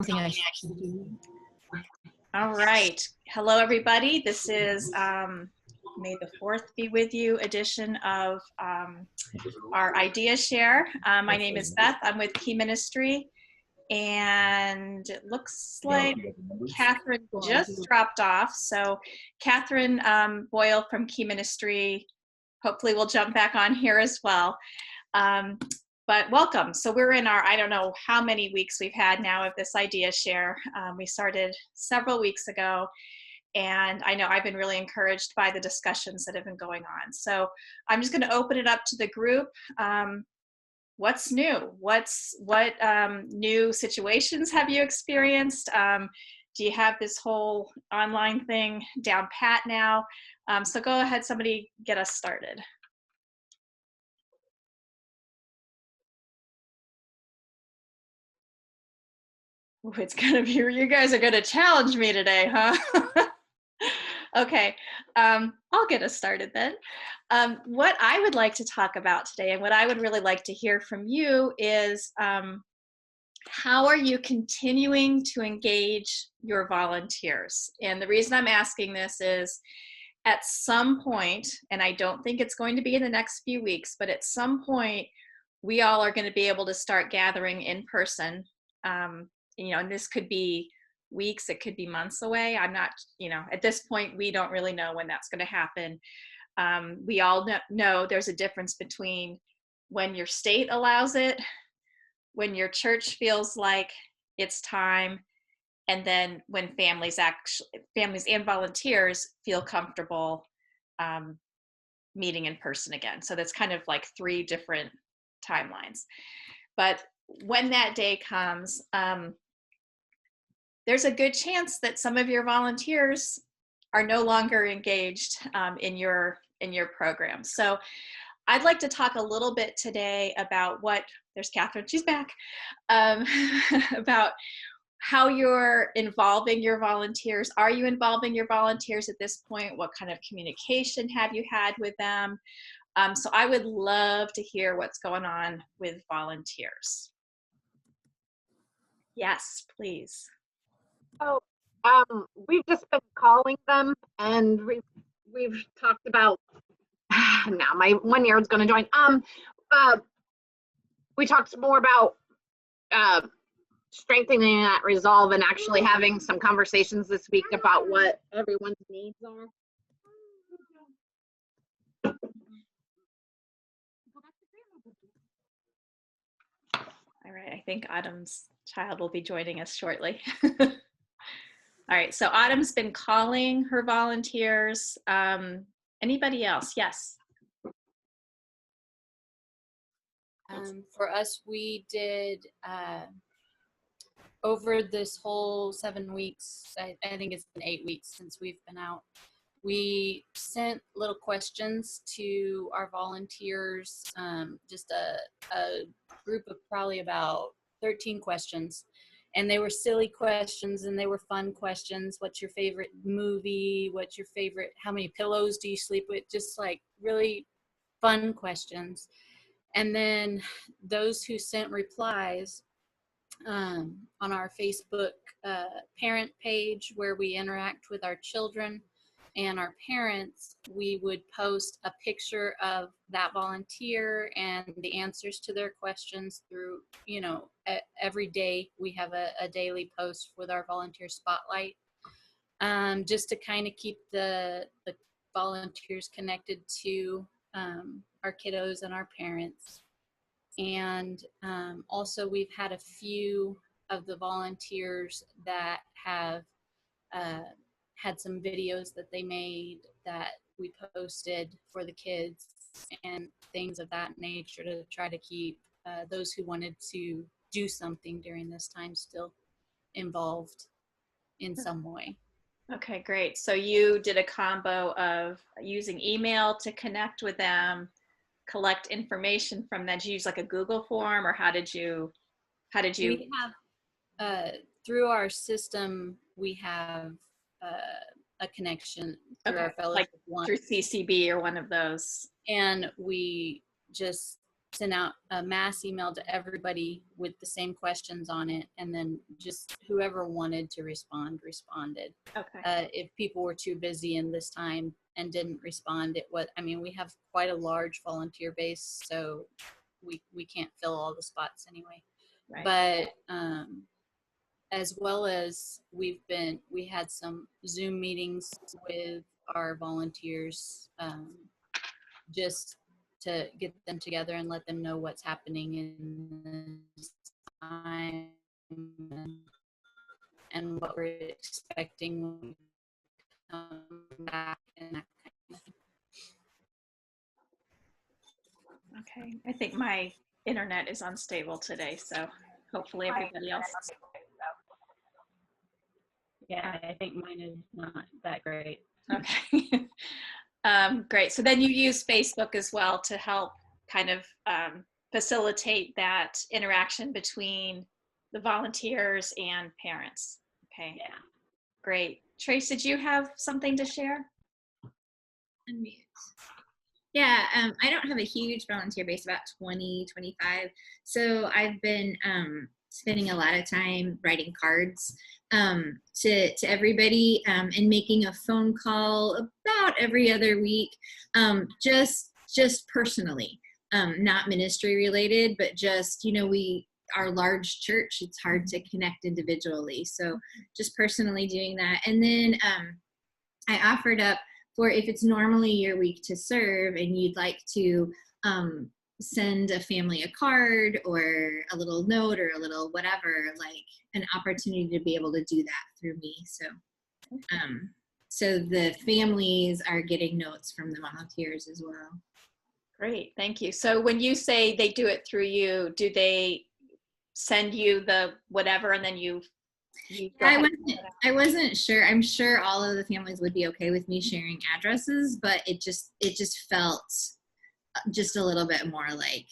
something I should do. All right. Hello, everybody. This is May the 4th be with you edition of our Idea Share. My name is Beth. I'm with Key Ministry. And it looks like Catherine just dropped off. So Catherine Boyle from Key Ministry hopefully will jump back on here as well. But welcome. So we're in our, I don't know how many weeks we've had now of this Idea Share. We started several weeks ago, and I know I've been really encouraged by the discussions that have been going on. So I'm just going to open it up to the group. What's new? What new situations have you experienced? Do you have this whole online thing down pat now? So go ahead, somebody get us started. Ooh, it's gonna be, you guys are gonna challenge me today, huh? Okay, I'll get us started then. What I would like to talk about today, and what I would really like to hear from you, is how are you continuing to engage your volunteers? And the reason I'm asking this is, at some point, and I don't think it's going to be in the next few weeks, but at some point, we all are going to be able to start gathering in person. You know, and this could be weeks, it could be months away. I'm not, you know, at this point, we don't really know when that's going to happen. We all know there's a difference between when your state allows it, when your church feels like it's time, and then when families and volunteers feel comfortable meeting in person again. So that's kind of like 3 different timelines. But when that day comes, there's a good chance that some of your volunteers are no longer engaged in your program. So I'd like to talk a little bit today about there's Catherine, she's back, about how you're involving your volunteers. Are you involving your volunteers at this point? What kind of communication have you had with them? So I would love to hear what's going on with volunteers. Yes, please. So we've just been calling them, and we've talked about now my 1 year is going to join. We talked more about strengthening that resolve and actually having some conversations this week about what everyone's needs are. All right, I think Autumn's child will be joining us shortly. All right, so Autumn's been calling her volunteers. Anybody else? Yes. For us, we did over this whole 7 weeks, I think it's been 8 weeks since we've been out, we sent little questions to our volunteers, just a group of probably about 13 questions. And they were silly questions and they were fun questions. What's your favorite movie? What's your favorite, how many pillows do you sleep with? Just like really fun questions. And then those who sent replies on our Facebook parent page where we interact with our children and our parents, we would post a picture of that volunteer and the answers to their questions through, you know, every day we have a daily post with our volunteer spotlight, just to kind of keep the volunteers connected to our kiddos and our parents. And also we've had a few of the volunteers that have had some videos that they made that we posted for the kids and things of that nature to try to keep those who wanted to do something during this time still involved in some way. Okay, great. So you did a combo of using email to connect with them, collect information from them. Did you use like a Google form, or how did you? We have, through our system, we have a connection through our fellowship, like through CCB or one of those. and we just sent out a mass email to everybody with the same questions on it, and then just whoever wanted to respond responded. Okay. If people were too busy in this time and didn't respond, we have quite a large volunteer base, so we can't fill all the spots anyway. Right. But as well as we had some Zoom meetings with our volunteers, just to get them together and let them know what's happening in this time and what we're expecting when we come back and that kind of thing. Okay. I think my internet is unstable today, so hopefully everybody else. Yeah, I think mine is not that great. Okay. Great. So then you use Facebook as well to help kind of facilitate that interaction between the volunteers and parents. Okay. Yeah. Great. Trace, did you have something to share? Unmute. Yeah, I don't have a huge volunteer base, about 20, 25. So I've been spending a lot of time writing cards to everybody and making a phone call about every other week, just personally, not ministry related, but just, our large church, it's hard to connect individually. So just personally doing that. And then I offered up for if it's normally your week to serve and you'd like to send a family a card or a little note or a little whatever, like an opportunity to be able to do that through me. So the families are getting notes from the volunteers as well. Great, thank you. So when you say they do it through you, do they send you the whatever and then you I wasn't sure. I'm sure all of the families would be okay with me sharing addresses, but it just felt just a little bit more like,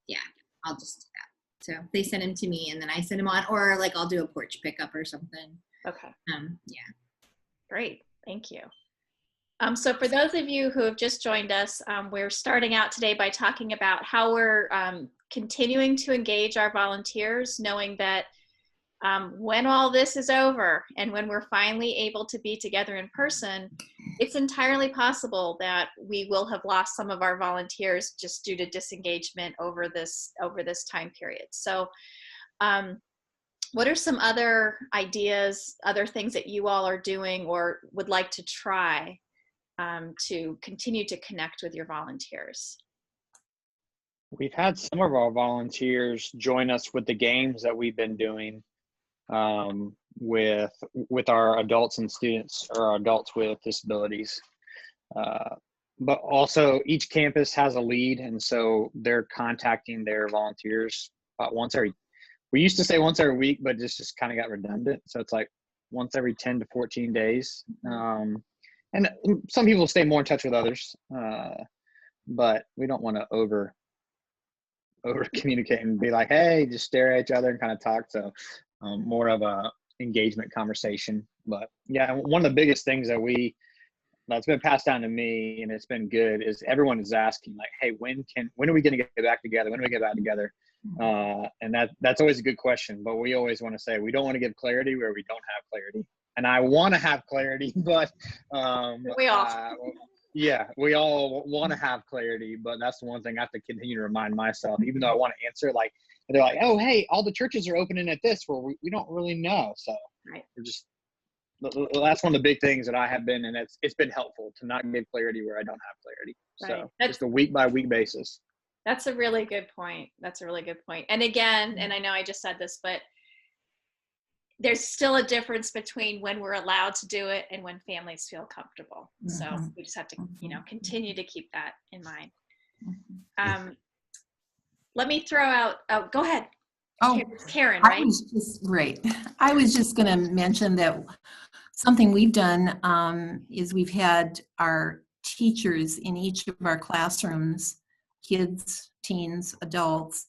yeah, I'll just do that. So they send them to me and then I send them on, or like I'll do a porch pickup or something. Okay. Yeah. Great, thank you. So for those of you who have just joined us, we're starting out today by talking about how we're continuing to engage our volunteers, knowing that when all this is over and when we're finally able to be together in person, it's entirely possible that we will have lost some of our volunteers just due to disengagement over this time period. So what are some other ideas, other things that you all are doing or would like to try to continue to connect with your volunteers? We've had some of our volunteers join us with the games that we've been doing with our adults and students, or adults with disabilities. But also each campus has a lead, and so they're contacting their volunteers about we used to say once every week, but this just kind of got redundant. So it's like once every 10 to 14 days. And some people stay more in touch with others, but we don't want to over communicate and be like, hey, just stare at each other and kind of talk. So more of a engagement conversation. But yeah, one of the biggest things that's been passed down to me, and it's been good, is everyone is asking like, hey, when are we going to get back together? When do we get back together? And that's always a good question, but we always want to say we don't want to give clarity where we don't have clarity. And I want to have clarity, but we all we all want to have clarity, but that's the one thing I have to continue to remind myself, even though I want to answer, like, they're like, oh, hey, all the churches are opening at this, where we don't really know. So right. That's one of the big things that I have been, and it's been helpful to not give clarity where I don't have clarity. Right. So just a week by week basis. That's a really good point. And again, and I know I just said this, but there's still a difference between when we're allowed to do it and when families feel comfortable. Mm-hmm. So we just have to, continue to keep that in mind. Let me throw out, go ahead. Oh, Karen, right? I was just going to mention that something we've done is we've had our teachers in each of our classrooms, kids, teens, adults,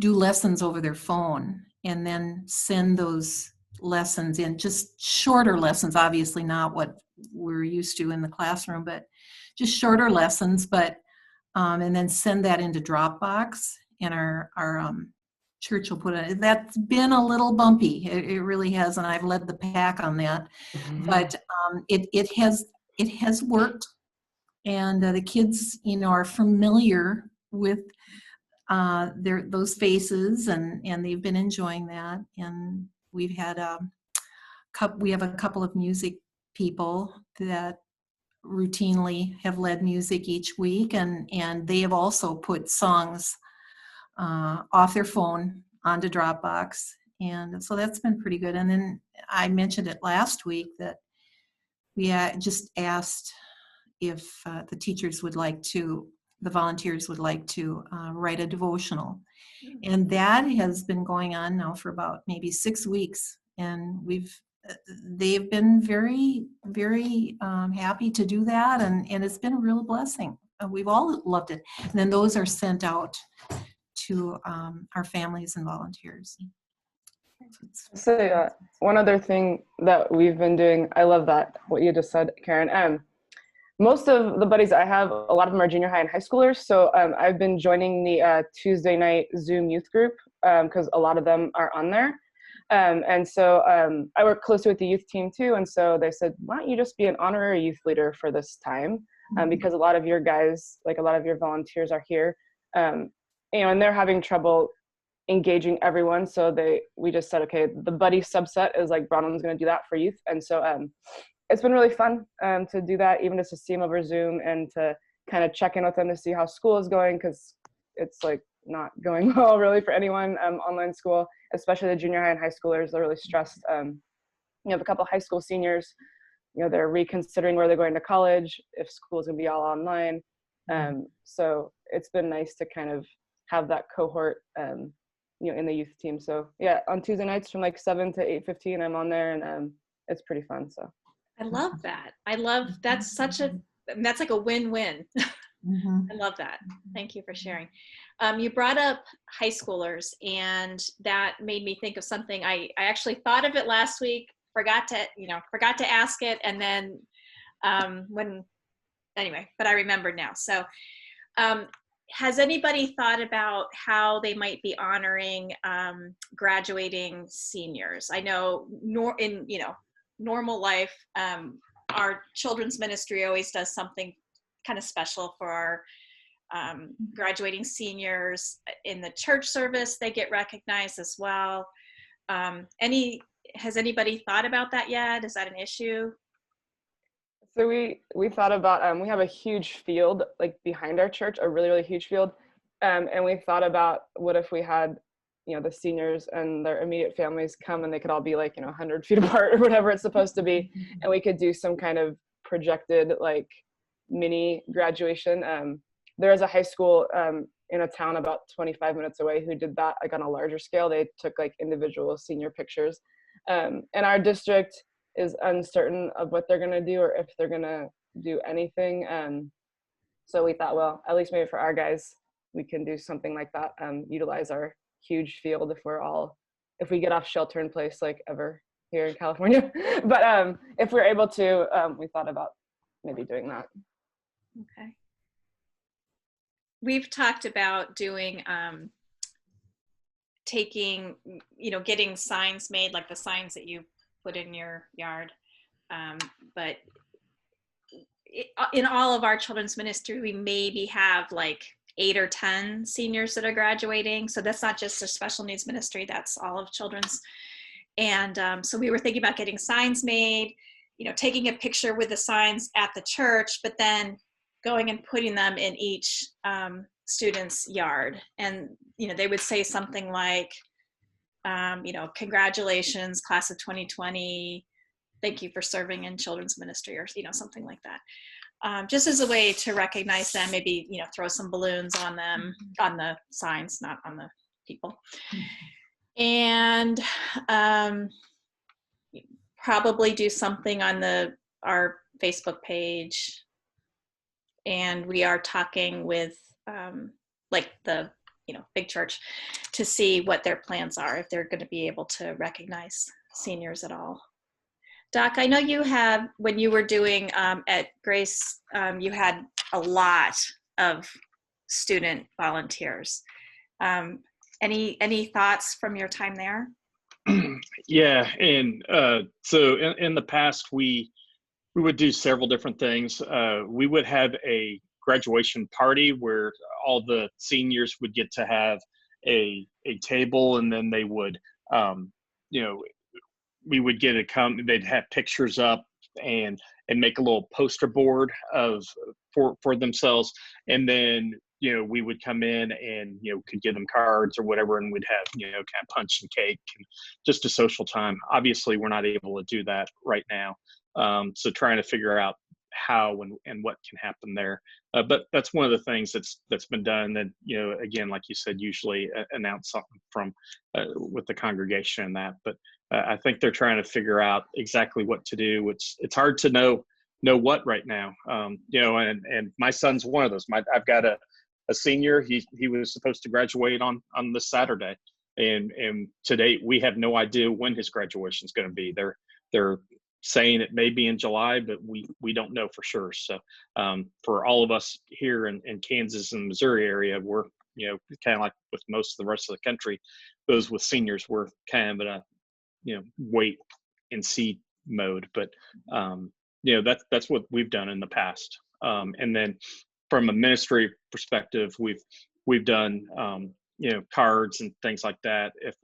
do lessons over their phone and then send those lessons in, just shorter lessons, obviously not what we're used to in the classroom, but just shorter lessons. But and then send that into Dropbox, and our church will put it. That's been a little bumpy. It really has, and I've led the pack on that. But it has worked, and the kids, are familiar with those faces, and they've been enjoying that. And we've had we have a couple of music people that routinely have led music each week, and they have also put songs off their phone onto Dropbox, and so that's been pretty good. And then I mentioned it last week that we just asked if the volunteers would like to write a devotional, and that has been going on now for about maybe 6 weeks, and they've been very, very happy to do that, and it's been a real blessing. We've all loved it. And then those are sent out to our families and volunteers. So one other thing that we've been doing, I love that, what you just said, Karen. Most of the buddies I have, a lot of them are junior high and high schoolers. So I've been joining the Tuesday night Zoom youth group because a lot of them are on there. And so I work closely with the youth team too. And so they said, why don't you just be an honorary youth leader for this time? Because a lot of your guys, like a lot of your volunteers are here, and they're having trouble engaging everyone. So we just said, okay, the buddy subset is like Bronwyn's going to do that for youth. And so it's been really fun to do that, even just to see them over Zoom and to kind of check in with them to see how school is going, because it's like not going well really for anyone, online school, especially the junior high and high schoolers. They're really stressed. You have a couple high school seniors, they're reconsidering where they're going to college, if school is going to be all online. So it's been nice to kind of have that cohort, in the youth team. So yeah, on Tuesday nights from like 7 to 8:15, I'm on there, and it's pretty fun. So I love that. That's like a win-win. I love that. Thank you for sharing. You brought up high schoolers, and that made me think of something. I actually thought of it last week, forgot to ask it, and then but I remembered now. So has anybody thought about how they might be honoring graduating seniors? I know in normal life, our children's ministry always does something kind of special for our graduating seniors. In the church service, they get recognized as well. Has anybody thought about that yet? Is that an issue? So we thought about, we have a huge field like behind our church, a really, really huge field. And we thought about what if we had, the seniors and their immediate families come, and they could all be like, 100 feet apart or whatever it's supposed to be. And we could do some kind of projected like mini graduation. There is a high school in a town about 25 minutes away who did that like on a larger scale. They took like individual senior pictures. And our district is uncertain of what they're going to do or if they're going to do anything. So we thought, well, at least maybe for our guys, we can do something like that, utilize our huge field if we get off shelter in place like ever here in California. But if we're able to, we thought about maybe doing that. Okay. We've talked about doing, getting signs made, like the signs that you put in your yard. But in all of our children's ministry, we maybe have like 8 or 10 seniors that are graduating. So that's not just a special needs ministry, that's all of children's. And so we were thinking about getting signs made, taking a picture with the signs at the church, but then going and putting them in each student's yard. And, they would say something like, congratulations, class of 2020. Thank you for serving in children's ministry, or, something like that. Just as a way to recognize them, maybe, throw some balloons on them, on the signs, not on the people. And probably do something on our Facebook page. And we are talking with the big church to see what their plans are, if they're going to be able to recognize seniors at all. Doc, I know you have, when you were doing at Grace, you had a lot of student volunteers. Any thoughts from your time there? Yeah, and so in the past, we would do several different things. We would have a graduation party where all the seniors would get to have a table, and then they would, you know, we would get they'd have pictures up and make a little poster board of for themselves, and then we would come in and could give them cards or whatever, and we'd have kind of punch and cake and just a social time. Obviously we're not able to do that right now, so trying to figure out how and what can happen there, but that's one of the things that's been done. And again, like you said, usually announce something from with the congregation and that, but I think they're trying to figure out exactly what to do. It's hard to know what right now, and my son's one of those. I've got a senior. He was supposed to graduate on this Saturday, and to date we have no idea when his graduation is going to be. They're saying it may be in July, but we don't know for sure. So for all of us here in Kansas and Missouri area, we're kind of like with most of the rest of the country, those with seniors, we're kind of in a wait and see mode. But that's what we've done in the past. And then from a ministry perspective, we've done cards and things like that. If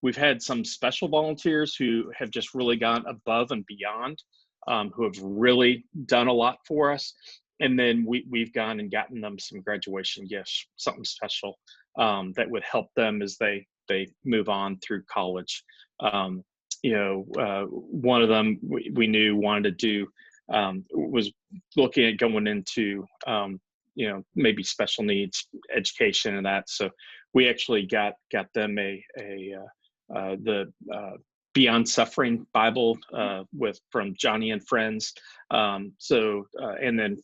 we've had some special volunteers who have just really gone above and beyond, who have really done a lot for us. And then we've gone and gotten them some graduation gifts, something special that would help them as they move on through college. One of them we knew wanted to do, was looking at going into maybe special needs education and that. So we actually got them the Beyond Suffering Bible from Johnny and Friends. And then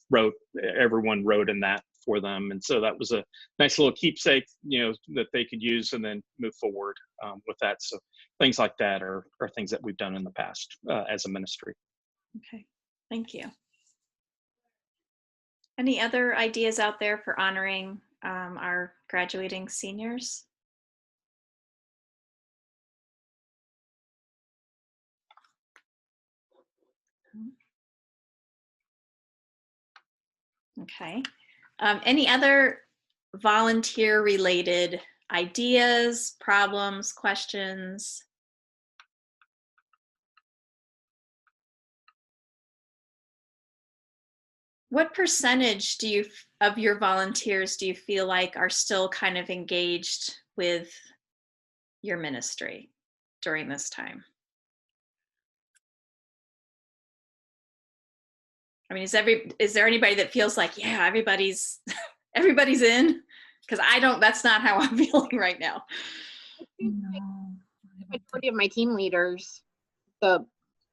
everyone wrote in that for them, and so that was a nice little keepsake, that they could use and then move forward with that. So things like that are things that we've done in the past as a ministry. Okay, thank you. Any other ideas out there for honoring our graduating seniors? Okay. Any other volunteer related ideas, problems, questions? What percentage of your volunteers do you feel like are still kind of engaged with your ministry during this time? I mean, is there anybody that feels like, yeah, everybody's in? Because that's not how I'm feeling right now. Majority of my team leaders, the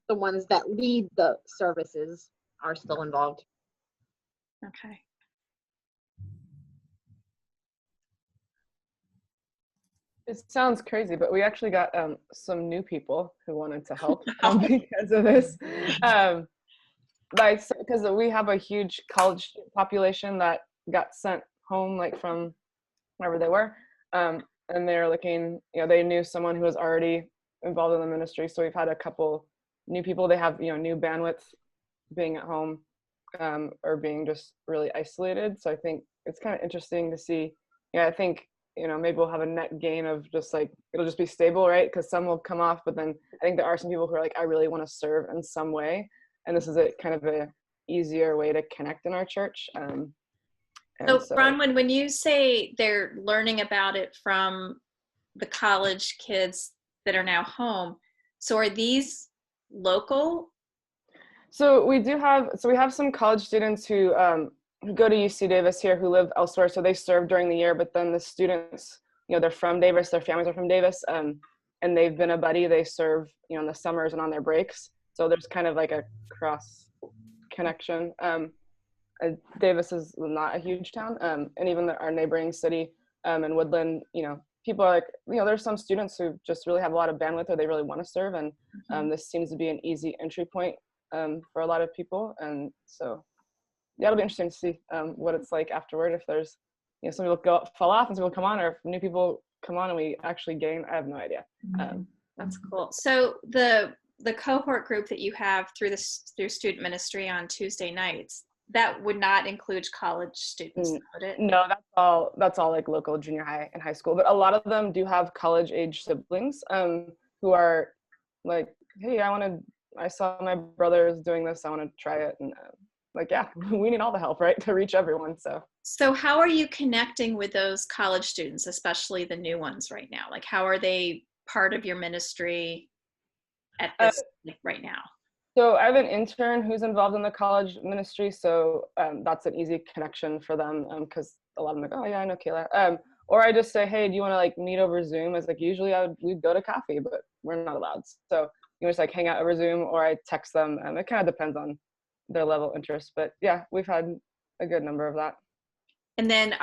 ones that lead the services, are still involved. Okay. It sounds crazy, but we actually got some new people who wanted to help because of this. Because we have a huge college population that got sent home, like from wherever they were, and they're looking. They knew someone who was already involved in the ministry, so we've had a couple new people. They have new bandwidth, being at home, or being just really isolated. So I think it's kind of interesting to see. I think maybe we'll have a net gain of just like it'll just be stable, right? Because some will come off, but then I think there are some people who are like, I really want to serve in some way. And this is kind of a easier way to connect in our church. So Bronwyn, when you say they're learning about it from the college kids that are now home, so are these local? So we have some college students who go to UC Davis here who live elsewhere. So they serve during the year, but then the students, they're from Davis, their families are from Davis, and they've been a buddy. They serve, in the summers and on their breaks. So there's kind of like a cross connection. Davis is not a huge town, and even our neighboring city in Woodland, people are like, there's some students who just really have a lot of bandwidth or they really want to serve, and this seems to be an easy entry point for a lot of people, and so yeah, it'll be interesting to see what it's like afterward. If there's, you know, some people fall off and some people come on, or if new people come on and we actually gain. I have no idea. That's cool. So the cohort group that you have through student ministry on Tuesday nights, that would not include college students, would it? No, that's all like local junior high and high school. But a lot of them do have college age siblings who are like, hey, I saw my brother is doing this, I want to try it. And like, yeah, we need all the help, right, to reach everyone. So how are you connecting with those college students, especially the new ones right now? Like, how are they part of your ministry at this right now? So I have an intern who's involved in the college ministry, so that's an easy connection for them because a lot of them are like, oh yeah, I know Kayla. Or I just say, hey, do you want to like meet over Zoom? It's like usually we'd go to coffee, but we're not allowed. So you just like hang out over Zoom, or I text them. It kind of depends on their level of interest, but yeah, we've had a good number of that. And then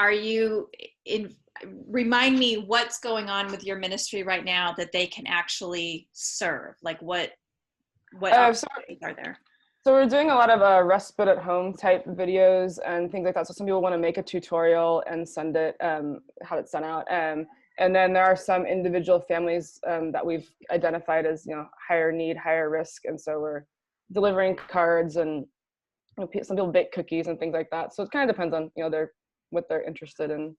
remind me what's going on with your ministry right now that they can actually serve, like what opportunities are there? So we're doing a lot of respite at home type videos and things like that. So some people want to make a tutorial and send it, have it sent out. And then there are some individual families that we've identified as, you know, higher need, higher risk. And so we're delivering cards, and you know, some people bake cookies and things like that. So it kind of depends on, you know, what they're interested in,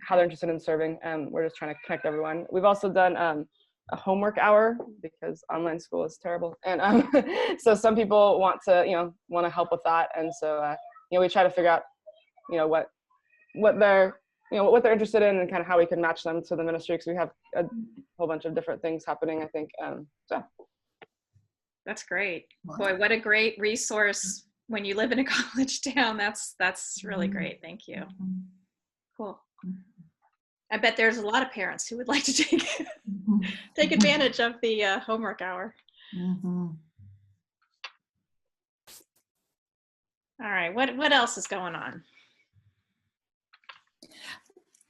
how they're interested in serving. We're just trying to connect everyone. We've also done a homework hour because online school is terrible, and so some people want to help with that, and so you know, we try to figure out, you know, what they're interested in and kind of how we can match them to the ministry, because we have a whole bunch of different things happening, I think. So that's great. Boy, what a great resource when you live in a college town. That's really great. Thank you. Cool. I bet there's a lot of parents who would like to take advantage of the homework hour. All right, what else is going on?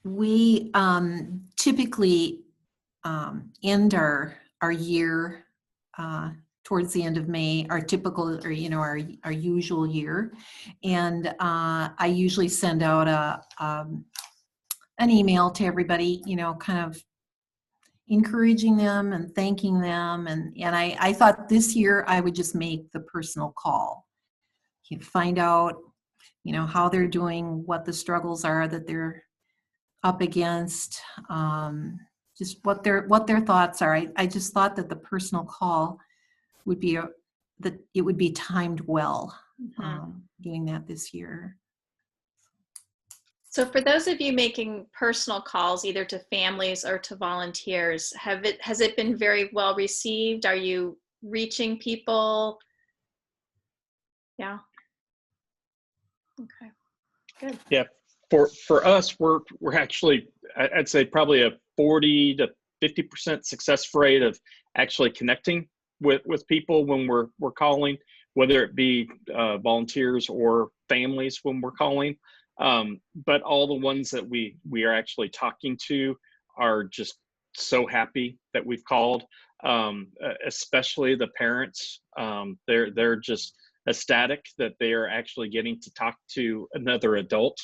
We typically end our year towards the end of May, our typical, or you know, our usual year, and I usually send out an email to everybody, you know, kind of encouraging them and thanking them, and I thought this year I would just make the personal call. You find out, you know, how they're doing, what the struggles are that they're up against, just what their thoughts are. I just thought that the personal call would be that it would be timed well, doing that this year. So for those of you making personal calls, either to families or to volunteers, has it been very well received? Are you reaching people? Yeah. Okay. Good. Yeah. For us, we're actually, I'd say probably a 40 to 50% success rate of actually connecting with people when we're calling, whether it be volunteers or families when we're calling. But all the ones that we are actually talking to are just so happy that we've called, especially the parents. They're just ecstatic that they are actually getting to talk to another adult,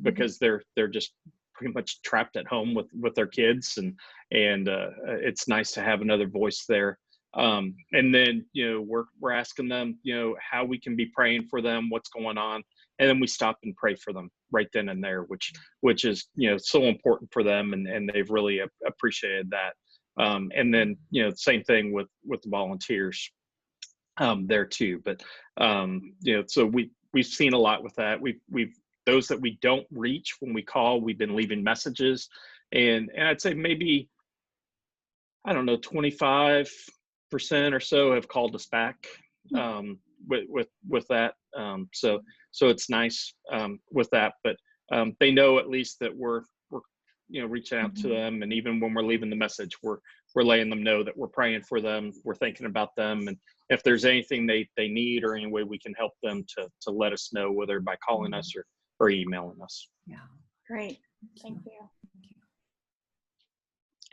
because they're just pretty much trapped at home with their kids, and it's nice to have another voice there. And then, you know, we're asking them, you know, how we can be praying for them, what's going on, and then we stop and pray for them right then and there, which is, you know, so important for them, and they've really appreciated that. And then, you know, same thing with the volunteers there too. But you know, so we've seen a lot with that. We've those that we don't reach when we call, we've been leaving messages, and I'd say maybe, I don't know, 25% or so have called us back with that. So it's nice with that, but they know at least that we're you know, reaching out to them, and even when we're leaving the message, we're letting them know that we're praying for them, we're thinking about them, and if there's anything they need or any way we can help them, to let us know, whether by calling us or emailing us. Yeah. Great. Thank you.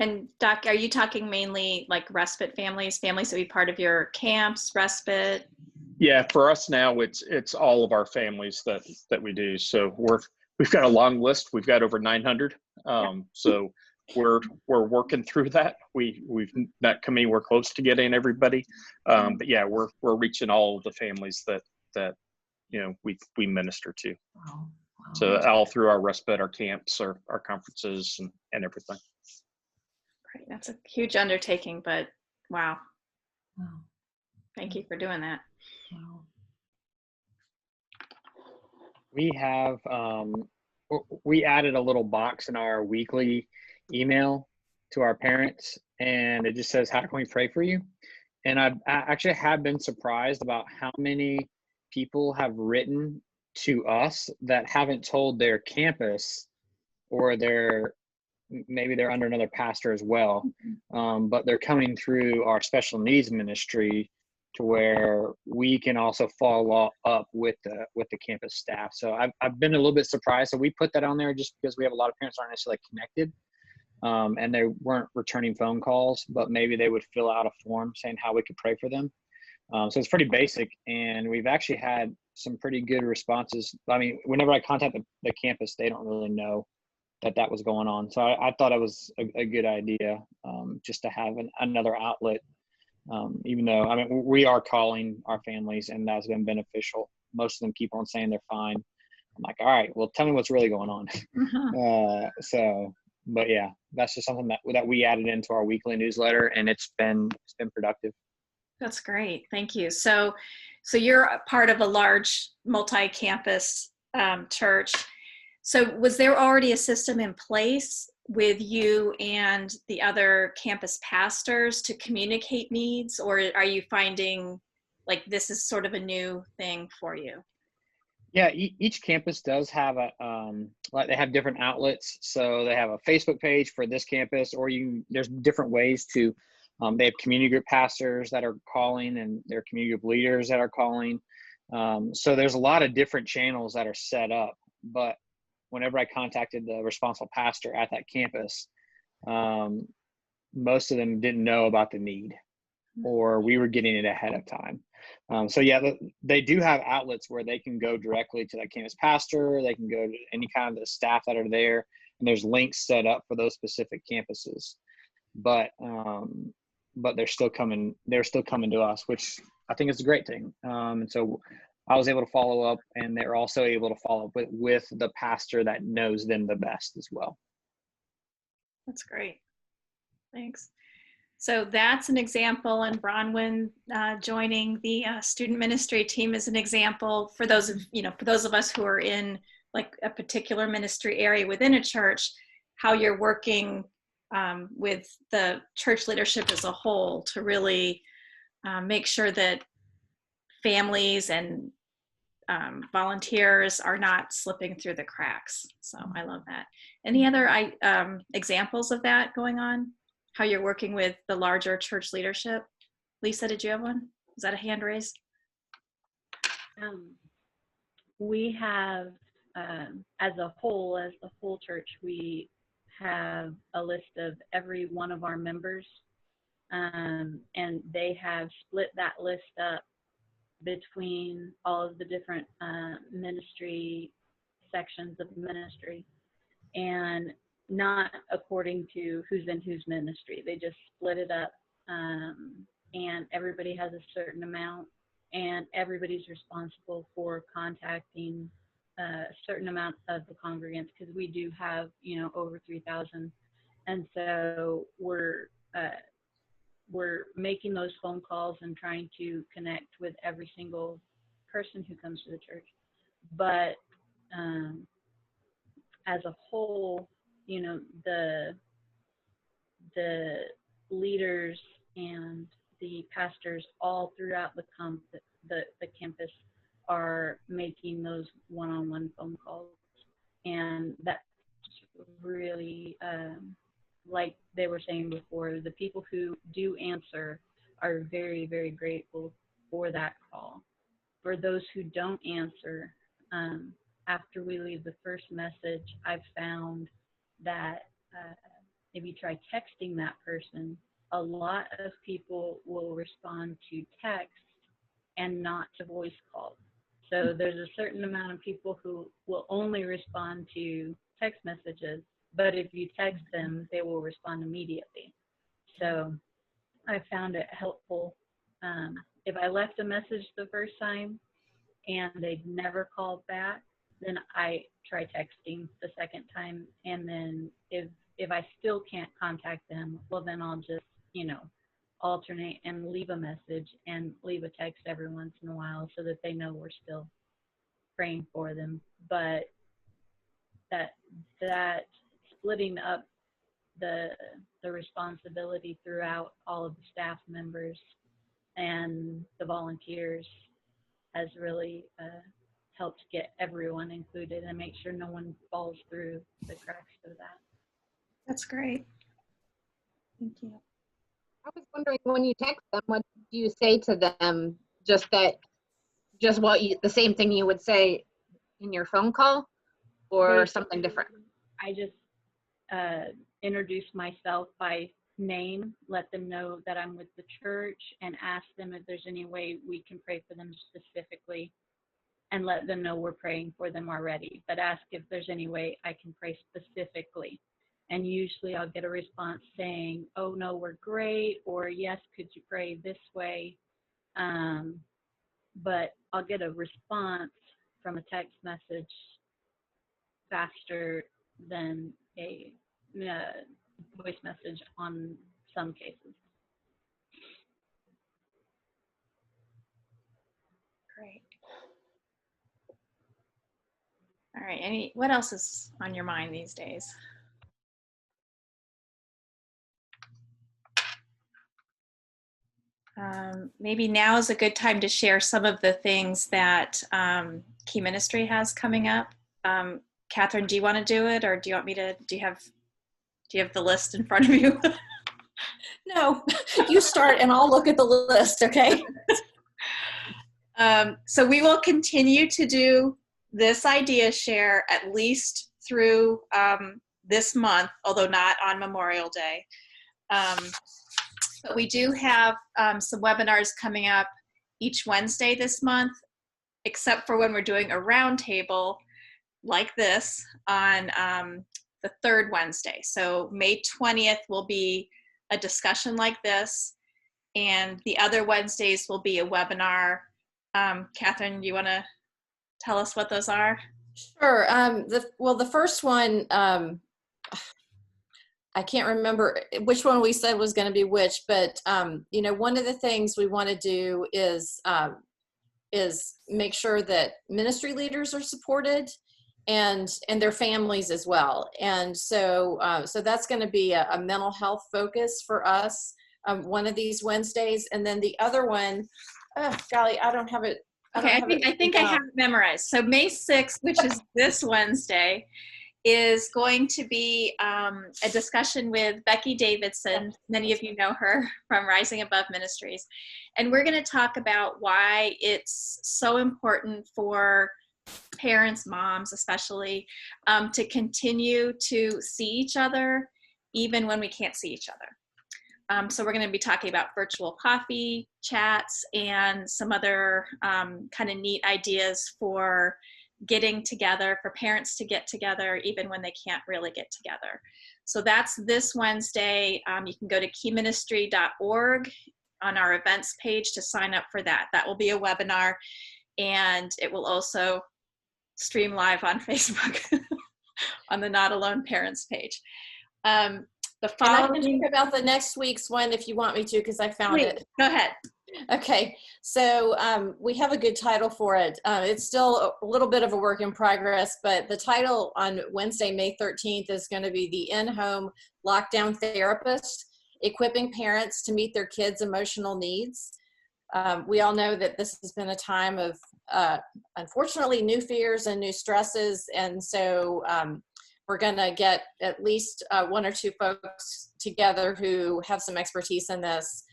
And Doc, are you talking mainly like respite families that be part of your camps, respite? Yeah, for us now, it's all of our families that we do. So we've got a long list. We've got over 900. So we're working through that. We've not come anywhere close to getting everybody. But yeah, we're reaching all of the families that we minister to. Wow. Wow. So all through our respite, our camps, our conferences, and everything. Great. That's a huge undertaking, but wow. Wow. Thank you for doing that. Wow. We added a little box in our weekly email to our parents, and it just says, how can we pray for you? And I actually have been surprised about how many people have written to us that haven't told their campus, or maybe they're under another pastor as well, but they're coming through our special needs ministry, to where we can also follow up with the campus staff. So I've been a little bit surprised. So we put that on there just because we have a lot of parents aren't necessarily connected, and they weren't returning phone calls, but maybe they would fill out a form saying how we could pray for them. So it's pretty basic, and we've actually had some pretty good responses. I mean, whenever I contact the campus, they don't really know that was going on. So I thought it was a good idea, just to have another outlet. Even though, I mean, we are calling our families, and that's been beneficial. Most of them keep on saying they're fine. I'm like, all right, well, tell me what's really going on. But yeah, that's just something that we added into our weekly newsletter, and it's been productive. That's great. Thank you. So you're a part of a large multi-campus church. So was there already a system in place with you and the other campus pastors to communicate needs, or are you finding like this is sort of a new thing for you? Yeah, each campus does have like they have different outlets. So they have a Facebook page for this campus, or there's different ways to, they have community group pastors that are calling, and their community group leaders that are calling. So there's a lot of different channels that are set up, but whenever I contacted the responsible pastor at that campus, most of them didn't know about the need, or we were getting it ahead of time. So yeah, they do have outlets where they can go directly to that campus pastor. They can go to any kind of the staff that are there, and there's links set up for those specific campuses. But they're still coming to us, which I think is a great thing. And so I was able to follow up, and they're also able to follow up with the pastor that knows them the best as well. That's great. Thanks. So that's an example, and Bronwyn joining the student ministry team is an example for those of us who are in like a particular ministry area within a church, how you're working with the church leadership as a whole to really make sure that families and volunteers are not slipping through the cracks. So I love that. Any other examples of that going on? How you're working with the larger church leadership? Lisa, did you have one? Was that a hand raise? We have, as the whole church, we have a list of every one of our members, and they have split that list up between all of the different ministry sections of ministry, and not according to who's in whose ministry. They just split it up, and everybody has a certain amount, and everybody's responsible for contacting a certain amount of the congregants, because we do have, over 3,000. And so we're making those phone calls and trying to connect with every single person who comes to the church. But as a whole, the leaders and the pastors all throughout the campus are making those one-on-one phone calls, and that's really, like they were saying before, the people who do answer are very, very grateful for that call. For those who don't answer, after we leave the first message, I've found that if you try texting that person, a lot of people will respond to text and not to voice calls. So there's a certain amount of people who will only respond to text messages, but if you text them, they will respond immediately. So I found it helpful. If I left a message the first time and they'd never called back, then I try texting the second time. And then if I still can't contact them, well, then I'll just, alternate and leave a message and leave a text every once in a while so that they know we're still praying for them. But that splitting up the responsibility throughout all of the staff members and the volunteers has really helped get everyone included and make sure no one falls through the cracks of that. That's great. Thank you. I was wondering, when you text them, what do you say to them? Just the same thing you would say in your phone call, or something different? I just introduce myself by name, let them know that I'm with the church, and ask them if there's any way we can pray for them specifically, and let them know we're praying for them already, but ask if there's any way I can pray specifically. And usually I'll get a response saying, oh no, we're great, or yes, could you pray this way? But I'll get a response from a text message faster than a voice message on some cases. Great. All right, what else is on your mind these days? Maybe now is a good time to share some of the things that Key Ministry has coming up. Catherine, do you want to do it, or do you want me to? Do you have the list in front of you? No, you start and I'll look at the list, okay? So we will continue to do this idea share at least through this month, although not on Memorial Day. But we do have some webinars coming up each Wednesday this month, except for when we're doing a roundtable like this on the third Wednesday. So May 20th will be a discussion like this, and the other Wednesdays will be a webinar. Catherine, do you want to tell us what those are? Sure. The first one, I can't remember which one we said was going to be which, but one of the things we want to do is make sure that ministry leaders are supported and their families as well. And so that's going to be a mental health focus for us, one of these Wednesdays. And then the other one, golly, I don't have it. Okay, I think I have it memorized. So May 6th, which is this Wednesday, is going to be a discussion with Becky Davidson. Many of you know her from Rising Above Ministries. And we're going to talk about why it's so important for parents, moms especially, to continue to see each other even when we can't see each other. So we're going to be talking about virtual coffee chats and some other kind of neat ideas for getting together, for parents to get together even when they can't really get together. So that's this Wednesday. You can go to keyministry.org on our events page to sign up for that. That will be a webinar, and it will also stream live on Facebook on the Not Alone Parents page. The following, and I can talk about the next week's one if you want me to, because I found it. Go ahead. Okay, so we have a good title for it. It's still a little bit of a work in progress, but the title on Wednesday, May 13th is going to be The In-Home Lockdown Therapist, Equipping Parents to Meet Their Kids' Emotional Needs. We all know that this has been a time of, unfortunately, new fears and new stresses, and so we're going to get at least one or two folks together who have some expertise in this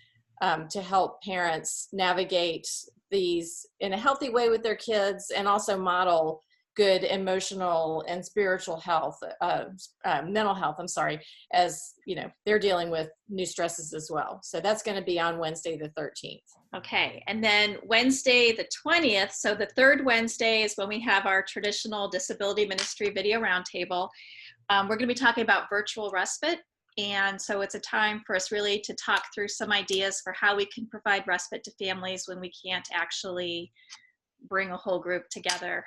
to help parents navigate these in a healthy way with their kids, and also model good emotional and spiritual health, mental health, I'm sorry, as you know, they're dealing with new stresses as well. So that's going to be on Wednesday the 13th. Okay, and then Wednesday the 20th, so the third Wednesday is when we have our traditional disability ministry video roundtable. We're going to be talking about virtual respite. And so it's a time for us really to talk through some ideas for how we can provide respite to families when we can't actually bring a whole group together.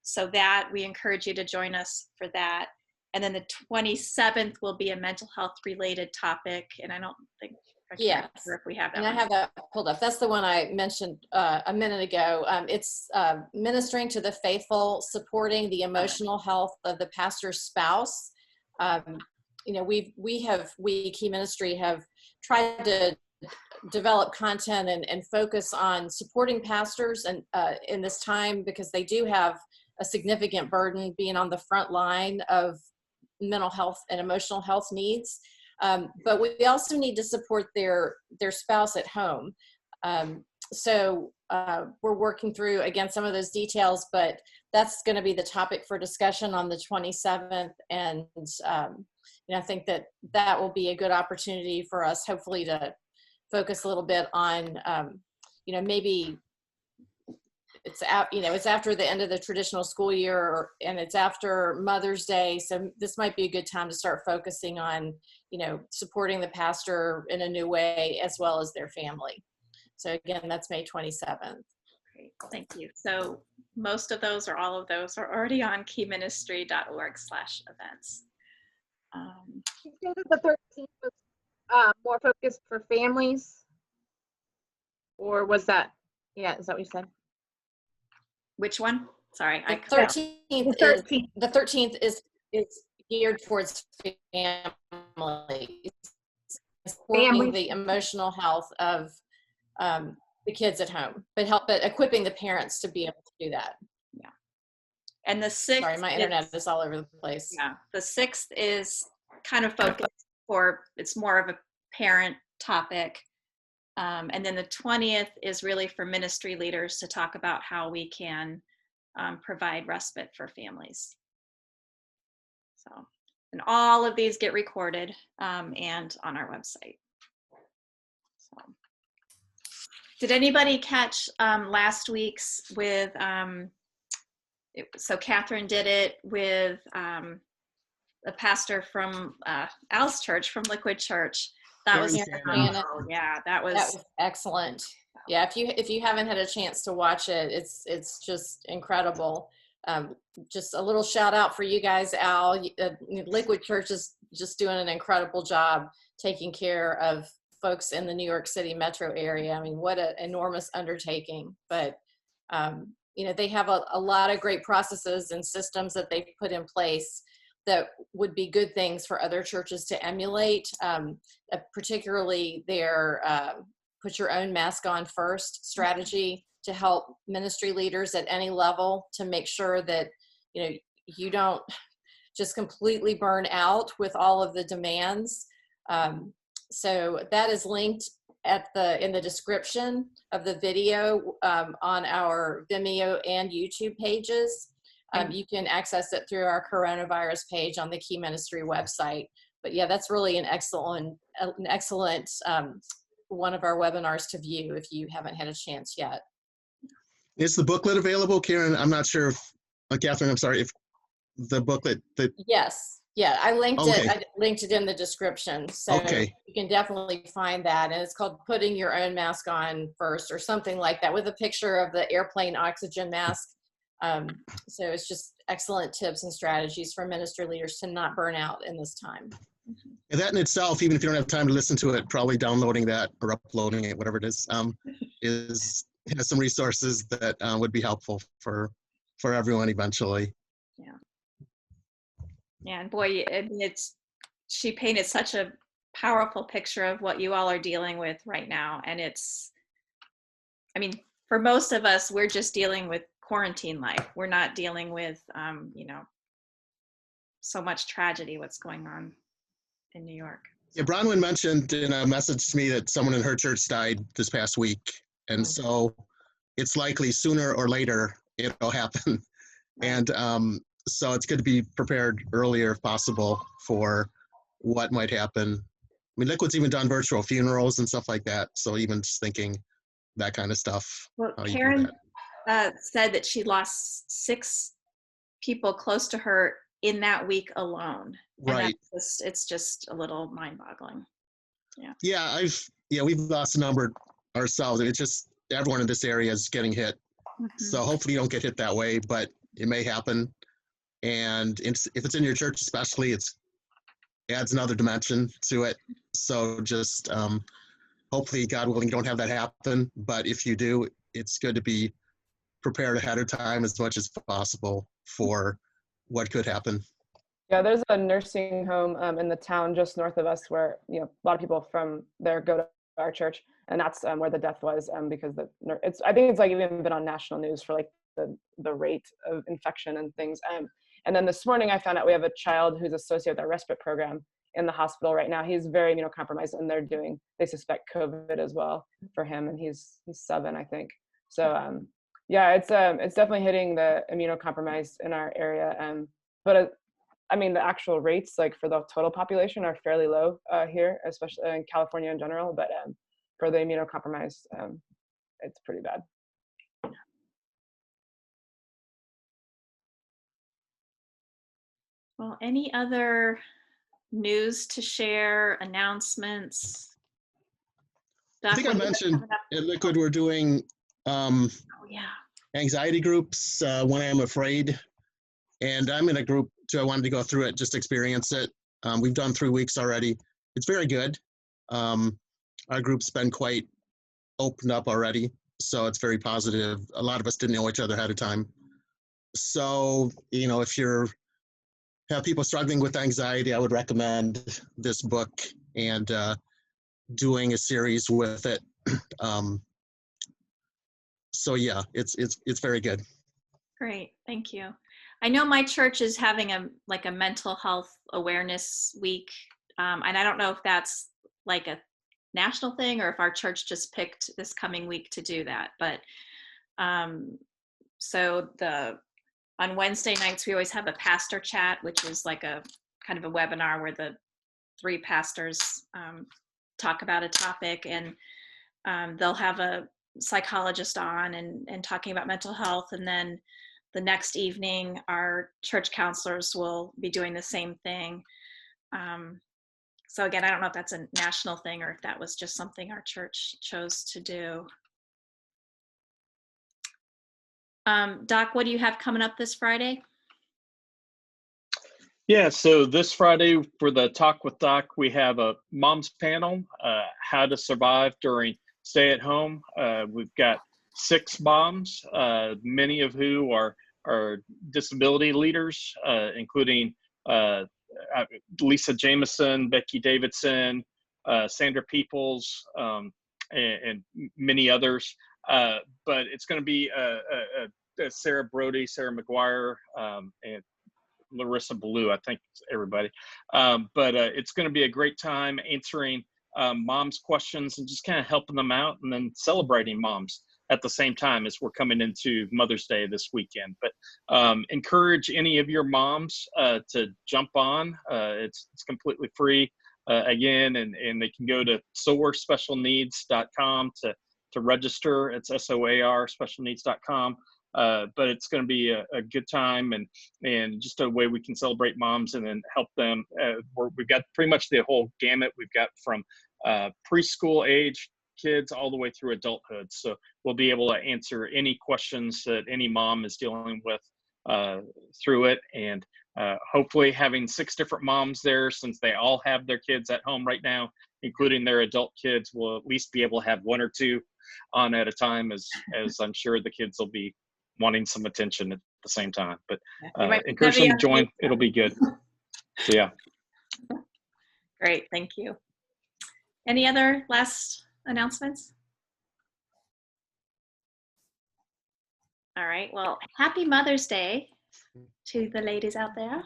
So that we encourage you to join us for that. And then the 27th will be a mental health related topic. And I don't think, if we have that. And I have that pulled up. That's the one I mentioned a minute ago. It's ministering to the faithful, supporting the emotional health of the pastor's spouse. You know, we Key Ministry have tried to develop content and focus on supporting pastors and in this time, because they do have a significant burden being on the front line of mental health and emotional health needs. But we also need to support their spouse at home. So we're working through, again, some of those details, but that's going to be the topic for discussion on the 27th. And you know, I think that will be a good opportunity for us, hopefully, to focus a little bit on, you know, maybe it's after the end of the traditional school year, and it's after Mother's Day. So this might be a good time to start focusing on, you know, supporting the pastor in a new way, as well as their family. So again, that's May 27th. Great, thank you. So most of those, or all of those, are already on keyministry.org/events. You said that the 13th was more focused for families, or was that? Yeah, is that what you said? Which one? Sorry, the 13th is geared towards families, supporting the emotional health of the kids at home, but equipping the parents to be able to do that. Yeah. And the 6th. Sorry, my internet is all over the place. Yeah. The 6th is kind of focused it's more of a parent topic. And then the 20th is really for ministry leaders to talk about how we can provide respite for families. So, and all of these get recorded and on our website. So, did anybody catch last week's with, so Catherine did it with the pastor from Al's church, from Liquid Church. That was, yeah, that was excellent. Yeah, if you haven't had a chance to watch it, it's just incredible. Just a little shout out for you guys, Al. Liquid Church is just doing an incredible job taking care of folks in the New York City metro area. I mean, what an enormous undertaking. But you know, they have a lot of great processes and systems that they've put in place that would be good things for other churches to emulate, particularly their put your own mask on first strategy to help ministry leaders at any level to make sure that, you know, you don't just completely burn out with all of the demands. So that is linked in the description of the video on our Vimeo and YouTube pages. You can access it through our coronavirus page on the Key Ministry website. But yeah, that's really an excellent one of our webinars to view if you haven't had a chance yet. Is the booklet available, Karen? I'm not sure if, Catherine, I'm sorry, if the booklet that. Yes, yeah, I linked it. I linked it in the description, so you can definitely find that. And it's called "Putting Your Own Mask On First" or something like that, with a picture of the airplane oxygen mask. So it's just excellent tips and strategies for ministry leaders to not burn out in this time. And that in itself, even if you don't have time to listen to it, probably downloading that or uploading it, whatever it is has some resources that would be helpful for everyone eventually. Yeah. Yeah, and boy, she painted such a powerful picture of what you all are dealing with right now. And I mean, for most of us, we're just dealing with quarantine life. We're not dealing with, you know, so much tragedy, what's going on in New York. Yeah, Bronwyn mentioned in a message to me that someone in her church died this past week. And so it's likely sooner or later it'll happen And so it's good to be prepared earlier if possible for what might happen. I mean, Liquid's even done virtual funerals and stuff like that. So even just thinking that kind of stuff. Well, how you do Karen that. said that she lost 6 people close to her in that week alone. Right. And it's just a little mind-boggling. Yeah, we've lost a number ourselves. It's just everyone in this area is getting hit. So hopefully you don't get hit that way, but it may happen. And if it's in your church especially, it adds another dimension to it. So just hopefully, God willing, you don't have that happen. But if you do, it's good to be prepared ahead of time as much as possible for what could happen. Yeah, there's a nursing home in the town just north of us where, you know, a lot of people from there go to our church, and that's where the death was because I think it's like even been on national news for like the rate of infection and things. And then this morning I found out we have a child who's associated with our Respite program in the hospital right now. He's very immunocompromised, and they suspect COVID as well for him, and he's 7, I think. So yeah, it's definitely hitting the immunocompromised in our area. But I mean, the actual rates, like for the total population, are fairly low here, especially in California in general. But for the immunocompromised, it's pretty bad. Well, any other news to share, announcements? I think I mentioned at Liquid we're doing anxiety groups when I am afraid. And I'm in a group too. I wanted to go through it, just experience it. We've done 3 weeks already. It's very good. Our group's been quite opened up already, so it's very positive. A lot of us didn't know each other ahead of time. So, you know, if you have people struggling with anxiety, I would recommend this book and doing a series with it. So yeah, it's very good. Great, thank you. I know my church is having a mental health awareness week, and I don't know if that's like a national thing or if our church just picked this coming week to do that. But so on Wednesday nights we always have a pastor chat, which is like a kind of a webinar where the 3 pastors talk about a topic, and they'll have a psychologist on and talking about mental health, and then the next evening, our church counselors will be doing the same thing. So again, I don't know if that's a national thing or if that was just something our church chose to do. Doc, what do you have coming up this Friday? Yeah, so this Friday for the Talk with Doc, we have a mom's panel, how to survive during stay at home. We've got 6 moms, many of who are disability leaders, including Lisa Jameson, Becky Davidson, Sandra Peoples, and many others. But it's going to be Sarah Brody, Sarah McGuire, and Larissa Ballou, I think everybody. But it's going to be a great time answering moms' questions and just kind of helping them out, and then celebrating moms at the same time as we're coming into Mother's Day this weekend. But encourage any of your moms to jump on. It's completely free again, and they can go to soarspecialneeds.com to register. It's SOAR specialneeds.com. But it's going to be a good time and just a way we can celebrate moms and then help them. We've got pretty much the whole gamut. We've got from preschool age kids all the way through adulthood. So we'll be able to answer any questions that any mom is dealing with through it. And hopefully having 6 different moms there, since they all have their kids at home right now, including their adult kids, will at least be able to have 1 or 2 on at a time, as I'm sure the kids will be wanting some attention at the same time. But encourage them to join. It'll be good. So yeah. Great, thank you. Any other last announcements? All right, well, happy Mother's Day to the ladies out there.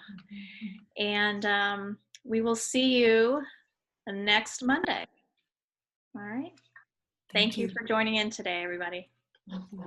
And we will see you next Monday. All right. Thank you for joining in today, everybody. Thank you.